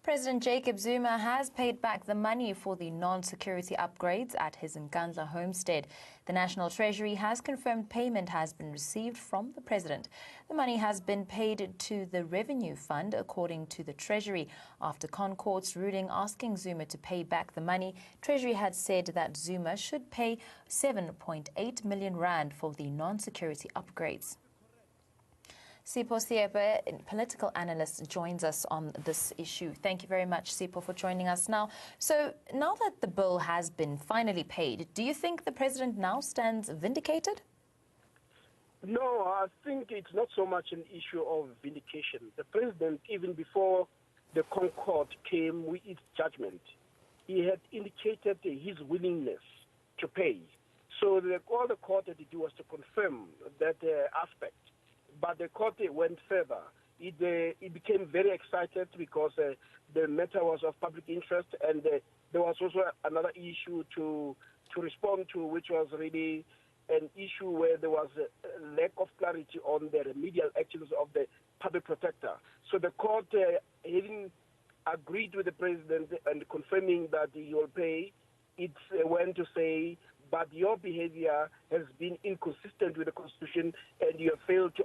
President Jacob Zuma has paid back the money for the non-security upgrades at his Nkandla homestead. The National Treasury has confirmed payment has been received from the president. The money has been paid to the Revenue Fund, according to the Treasury. After Concourt's ruling asking Zuma to pay back the money, Treasury had said that Zuma should pay 7.8 million rand for the non-security upgrades. Sipho Siepe, political analyst, joins us on this issue. Thank you very much, Sipho, for joining us now. So now that the bill has been finally paid, do you think the president now stands vindicated? No, I think it's not so much an issue of vindication. The president, even before the Concord came with its judgment, he had indicated his willingness to pay. So all the court had to do was to confirm that aspect. But the court went further. It became very excited because the matter was of public interest, and there was also another issue to respond to, which was really an issue where there was a lack of clarity on the remedial actions of the public protector. So the court, having agreed with the president and confirming that he will pay, it went to say, but your behavior has been inconsistent with the Constitution and you have failed to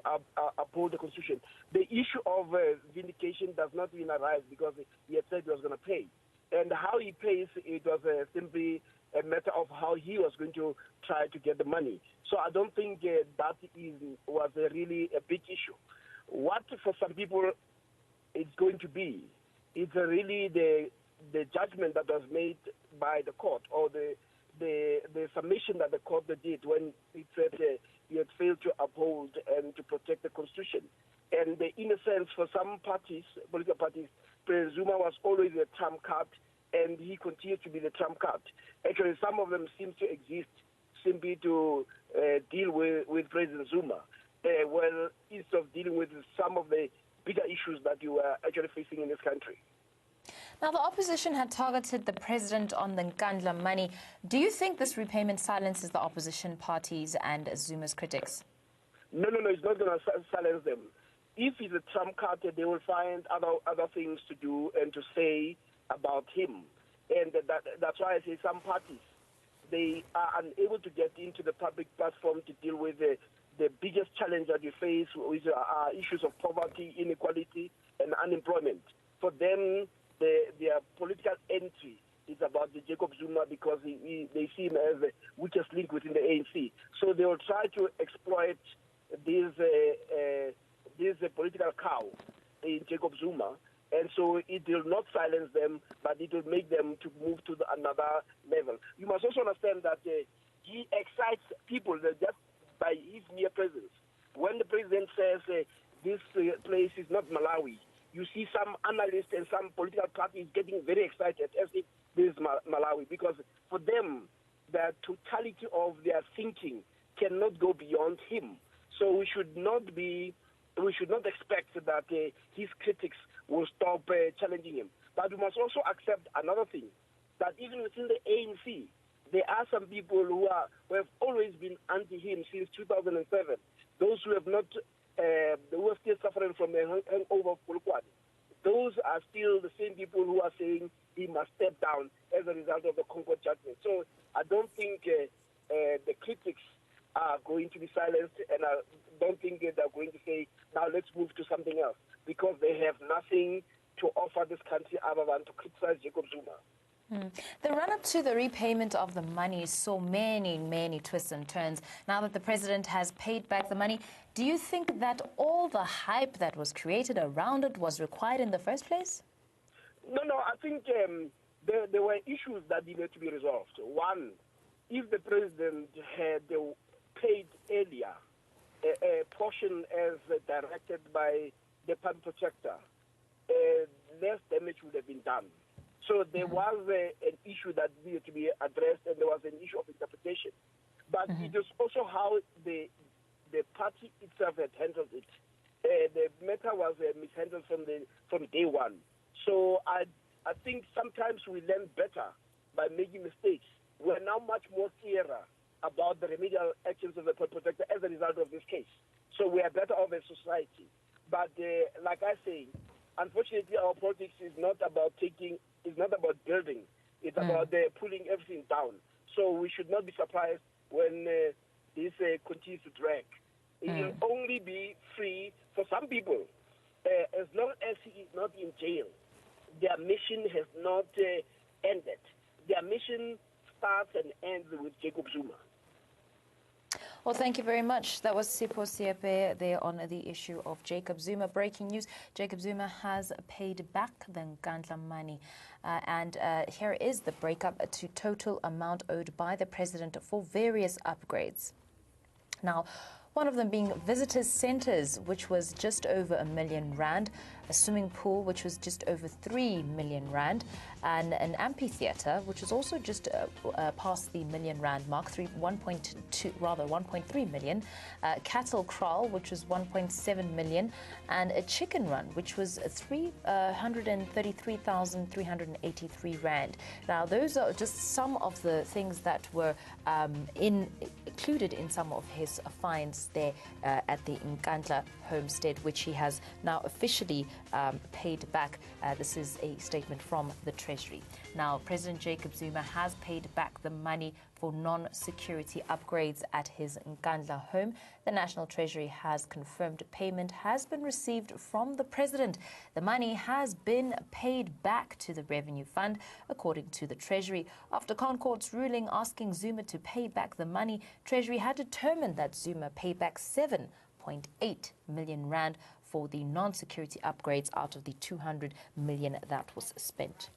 uphold the Constitution. The issue of vindication does not even arise because he had said he was going to pay. And how he pays, it was simply a matter of how he was going to try to get the money. So I don't think that was really a big issue. What for some people it's going to be, it's really the judgment that was made by the court, or the submission that the court did when it said he had failed to uphold and to protect the Constitution. And in a sense, for some parties, political parties, President Zuma was always a trump card, and he continues to be the trump card. Actually, some of them seem to exist simply to deal with President Zuma, well, instead of dealing with some of the bigger issues that you are actually facing in this country. Now, the opposition had targeted the president on the Nkandla money. Do you think this repayment silences the opposition parties and Zuma's critics? No, it's not going to silence them. If he's a trump card, they will find other things to do and to say about him. And that's why I say some parties, they are unable to get into the public platform to deal with the biggest challenge that we face, which are issues of poverty, inequality, and unemployment. For them, their political entry is about the Jacob Zuma because they see him as the weakest link within the ANC. So they will try to exploit this political cow in Jacob Zuma, and so it will not silence them, but it will make them to move to another level. You must also understand that he excites people just by his mere presence. When the president says this place is not Malawi, you see some analysts and some political parties getting very excited as if this is Malawi, because for them, the totality of their thinking cannot go beyond him. So we should not expect that his critics will stop challenging him. But we must also accept another thing, that even within the ANC, there are some people who have always been anti him since 2007. Those who have not who are still suffering from the hangover of Polokwane. Those are still the same people who are saying he must step down as a result of the Concord judgment. So I don't think the critics are going to be silenced, and I don't think they're going to say, now let's move to something else, because they have nothing to offer this country other than to criticize Jacob Zuma. The run-up to the repayment of the money saw many twists and turns. Now that the president has paid back the money, do you think that all the hype that was created around it was required in the first place? No, I think there were issues that needed to be resolved. One, if the president had paid earlier a portion as directed by the public protector, less damage would have been done. So there was an issue that needed to be addressed, and there was an issue of interpretation. But it was also how the party itself had handled it. The matter was mishandled from day one. So I think sometimes we learn better by making mistakes. We're now much more clearer about the remedial actions of the protector as a result of this case. So we are better off as society. But like I say, unfortunately, our politics is not about building. It's about pulling everything down. So we should not be surprised when this continues to drag. It will only be free for some people as long as he is not in jail. Their mission has not ended. Their mission starts and ends with Jacob Zuma. Well, thank you very much. That was Sipho Siepe there on the issue of Jacob Zuma. Breaking news, Jacob Zuma has paid back the Nkandla money. Here is the breakup to total amount owed by the president for various upgrades. Now, one of them being visitors' centres, which was just over R1 million, a swimming pool, which was just over R3 million, and an amphitheatre, which was also just past the R1 million mark, 1.3 million, cattle kraal, which was 1.7 million, and a chicken run, which was 333,383 rand. Now, those are just some of the things that were included in some of his fines there at the Nkandla homestead, which he has now officially paid back. This is a statement from the Treasury. Now, President Jacob Zuma has paid back the money for non-security upgrades at his Nkandla home. The National Treasury has confirmed payment has been received from the President. The money has been paid back to the Revenue Fund, according to the Treasury. After ConCourt's ruling asking Zuma to pay back the money, Treasury had determined that Zuma pay back 7.8 million rand for the non-security upgrades out of the 200 million that was spent.